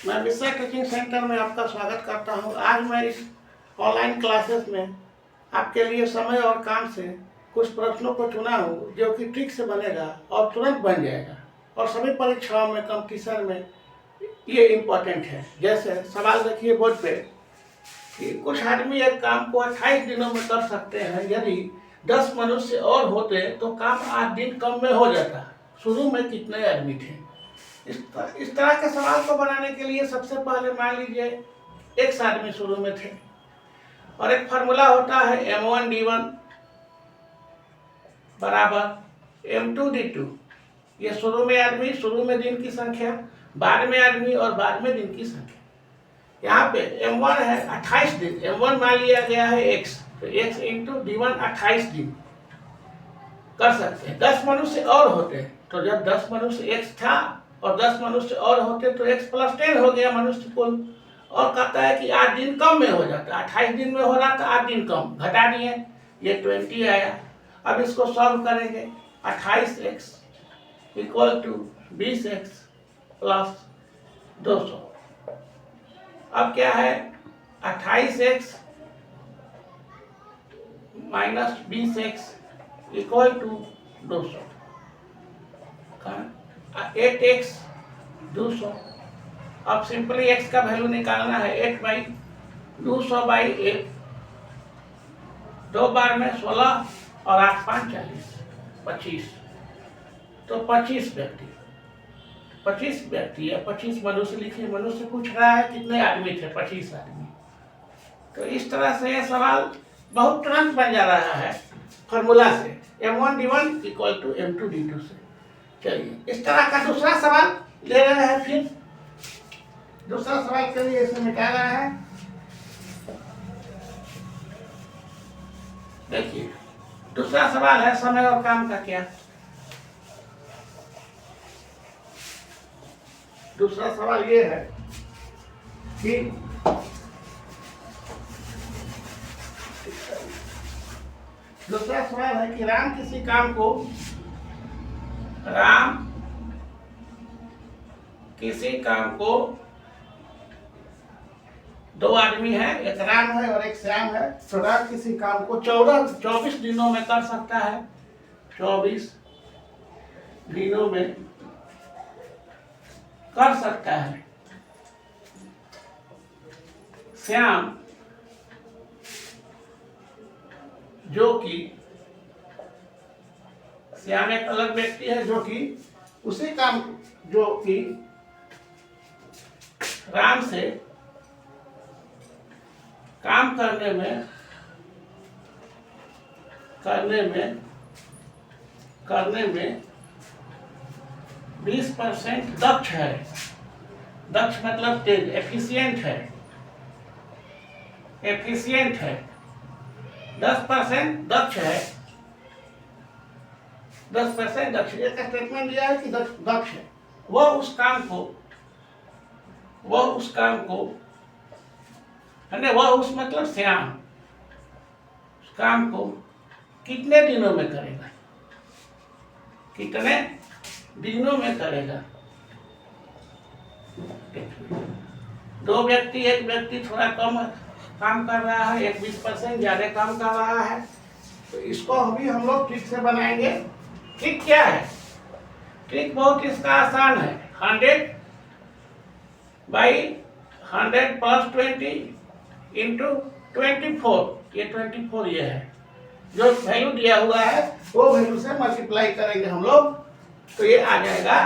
मैं Mishra teaching centre में आपका स्वागत करता हूं। आज मैं इस ऑनलाइन क्लासेस में आपके लिए समय और काम से कुछ प्रश्नों को चुना हूं जो कि ट्रिक से बनेगा और तुरंत बन जाएगा और सभी परीक्षाओं में, कंपटीशन में ये इम्पोर्टेंट है। जैसे सवाल देखिए बोर्ड पे कि कुछ आदमी एक काम को 28 दिनों में कर सकते हैं। यदि 10 मनुष्य और होते तो काम 8 दिन कम में हो जाता। शुरू में कितने आदमी थे? इस तरह के सवाल को बनाने के लिए सबसे पहले मान लीजिए एक आदमी शुरू में थे और एक फार्मूला होता है M1D1 बराबर M2D2। ये शुरू में आदमी, शुरू में दिन की संख्या, बाद में आदमी और बाद में दिन की संख्या। यहाँ पे M1 है 28 दिन, M1 मान लिया गया है X, तो X इंटू D1 28 दिन कर सकते हैं। 10 मनुष्य और होते तो जब 10 मनुष्य X था और 10 मनुष्य और होते तो x प्लस 10 हो गया मनुष्य कुल। और कहता है कि 8 दिन कम में हो जाता, 28 दिन में हो रहा था, 8 दिन कम, घटा दिए, ये 20 आया। अब इसको सॉल्व करेंगे। 28x equal to 20x plus 200। अब क्या है 28x minus 20x equal to 200। 8x 200। अब सिंपली x का वैल्यू निकालना है। 8/200/8, 2 बार में 16 और 8 5 40, 25। तो 25 व्यक्ति या 25 मनुष्य लिखिए। मनुष्य पूछ रहा है कितने आदमी थे, 25 आदमी। तो इस तरह से यह सवाल बहुत तुरंत बन जा रहा है फॉर्मूला से, M1D1 इक्वल टू M2D2 से। चलिए इस तरह का दूसरा सवाल ले रहे हैं। फिर दूसरा सवाल के लिए इसे मिटा रहा है। देखिए दूसरा सवाल है समय और काम का क्या। दूसरा सवाल ये है कि दूसरा सवाल है कि राम किसी काम को 2 आदमी है, एक राम है और एक श्याम है। तो राम किसी काम को 24 दिनों में कर सकता है। 24 दिनों में कर सकता है। श्याम श्याम एक अलग व्यक्ति है जो कि उसी काम जो कि राम से काम करने में 20% दक्ष है। दक्ष मतलब तेज, एफिशिएंट है। 10% दक्ष है। 10% दक्ष, एक स्टेटमेंट दिया है कि दक्ष है। वह उस काम मतलब श्याम उस काम को कितने दिनों में करेगा, कितने दिनों में करेगा। 2 व्यक्ति, एक व्यक्ति थोड़ा कम काम कर रहा है, एक 20% ज्यादा काम कर रहा है। तो इसको अभी हम लोग ट्रिक से बनाएंगे। ट्रिक क्या है? ट्रिक बहुत इसका आसान है। 100/100 प्लस 20 इंटू 24, ये 24 ये है जो वैल्यू दिया हुआ है, वो वैल्यू से मल्टीप्लाई करेंगे हम लोग। तो ये आ जाएगा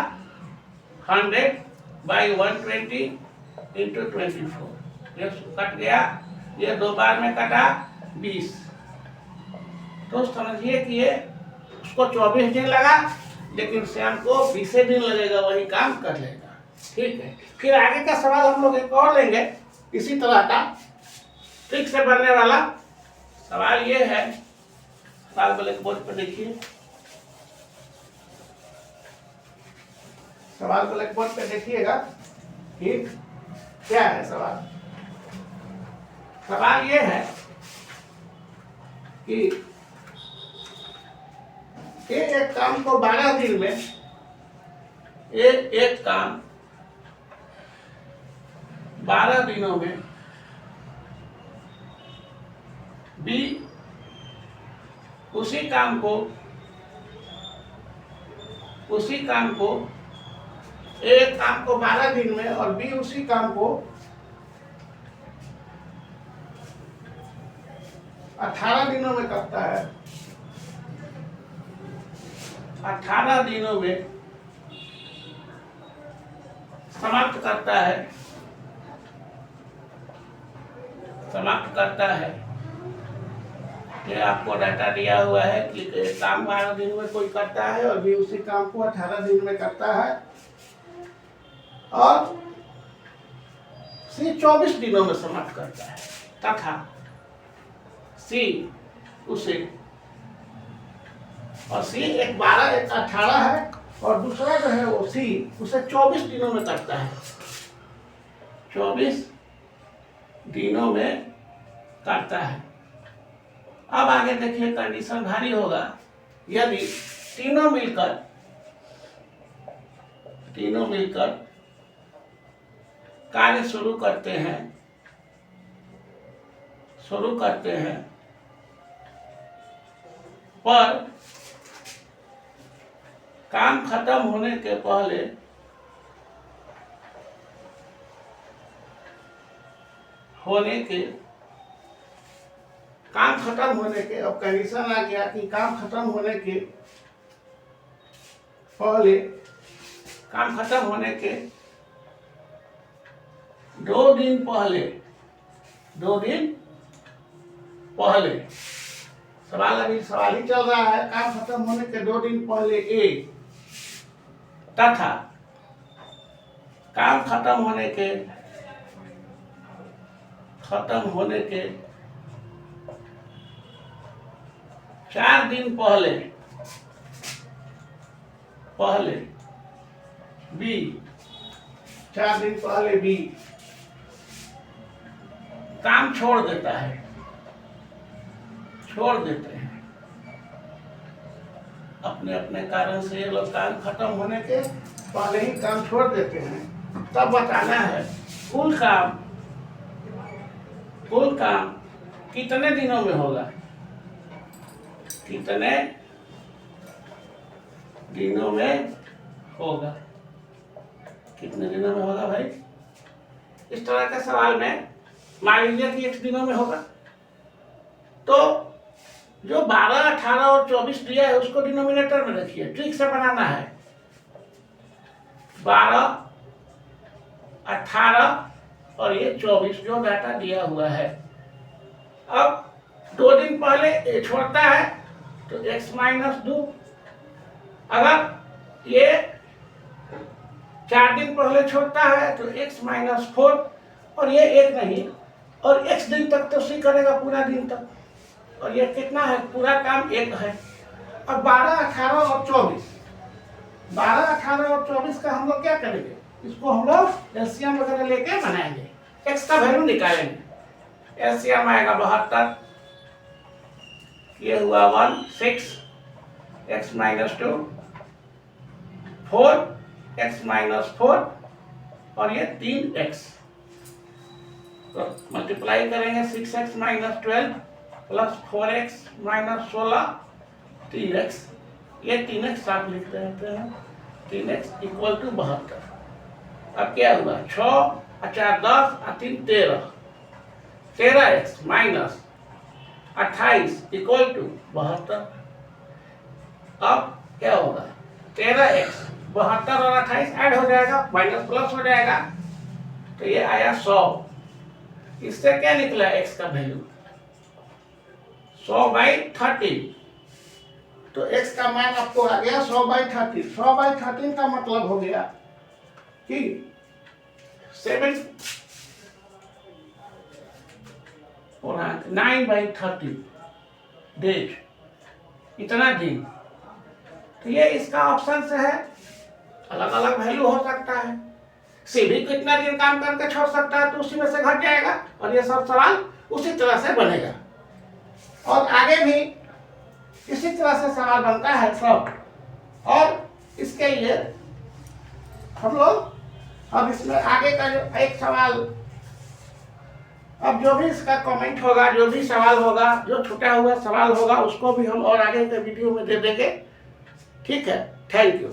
100/120 इंटू 24। ये कट गया, ये 2 बार में कटा 20। तो समझिए कि ये उसको 24 दिन लगा, लेकिन श्याम को 20 दिन लगेगा, वही काम कर लेगा। ठीक है। फिर आगे का सवाल हम लोग एक और लेंगे इसी तरह का ट्रिक से बनने वाला सवाल। ये है, सवाल ब्लैक बोर्ड पर देखिए। सवाल ब्लैक बोर्ड पे देखिएगा। ठीक, क्या है सवाल? सवाल ये है कि एक काम को 12 दिन में एक काम 12 दिनों में बी उसी काम को एक काम को 12 दिन में और बी उसी काम को 18 दिनों में करता है। 18 दिनों में समाप्त करता है। ये आपको डाटा दिया हुआ है कि काम 12 दिन में कोई करता है और भी उसी काम को 18 दिन में करता है, और सी 24 दिनों में समाप्त करता है, तथा सी उसे, और सी एक 12 एक 18 है, और दूसरा जो है वो सी उसे 24 दिनों में करता है। 24 दिनों में करता है। अब आगे देखिए, कंडीशन भारी होगा यदि तीनों मिलकर कार्य शुरू करते हैं पर काम खत्म होने के पहले अब कंडीशन आ गया कि काम खत्म होने के 2 दिन पहले सवाल ही चल रहा है। काम खत्म होने के 2 दिन पहले ए, तथा काम खत्म होने के 4 दिन पहले बी, 4 दिन पहले बी काम छोड़ देते हैं। अपने कारण से ये लोग काम खत्म होने के पहले ही काम छोड़ देते हैं। तब बताना है कुल काम कितने दिनों में होगा, कितने दिनों में होगा भाई। इस तरह के सवाल में मान लीजिए कि 1 दिनों में होगा, तो जो 12, 18 और 24 दिया है उसको डिनोमिनेटर में रखिए। ट्रिक से बनाना है। 12, 18 और ये 24 जो डाटा दिया हुआ है। अब 2 दिन पहले ये छोड़ता है तो x - 2, अगर ये 4 दिन पहले छोड़ता है तो x - 4, और ये 1 नहीं, और x दिन तक तो सी करेगा पूरा दिन तक, और ये कितना है, पूरा काम 1 है। अब 12, 18 और 24 का हम लोग क्या करेंगे, इसको हम लोग एलसीएम वगैरह लेके बनाएंगे, x का वैल्यू निकालेंगे। एलसीएम आएगा 72, ये हुआ 1, 6 x - 2, 4 x - 4, और ये 3x, तो मल्टीप्लाई करेंगे 6x - 12 प्लस 4x - 16, 3x, ये 3x आप लिख देते हैं। 3x = 72। अब क्या हुआ, 6 और 4 10 और 3 13, 13x - 28 = 72। अब क्या होगा, 13x, 72 और 28 ऐड हो जाएगा, माइनस प्लस हो जाएगा, तो ये आया 100। इससे क्या निकला x का वैल्यू, 100/13, तो x का मान आपको आ गया 100/13। 100/13 का मतलब हो गया कि 9/13 डेज, इतना दिन। तो ये इसका ऑप्शन से है, अलग अलग वैल्यू हो सकता है। सी भी कितना दिन काम करके छोड़ सकता है तो उसी में से घट जाएगा, और ये सब सवाल उसी तरह से बनेगा, और आगे भी इसी तरह से सवाल बनता है सब। और इसके लिए हम लोग अब इसमें आगे का जो एक सवाल अब जो भी इसका कमेंट होगा, जो भी सवाल होगा, जो छूटा हुआ सवाल होगा, उसको भी हम और आगे के वीडियो में दे देंगे। ठीक है, थैंक यू।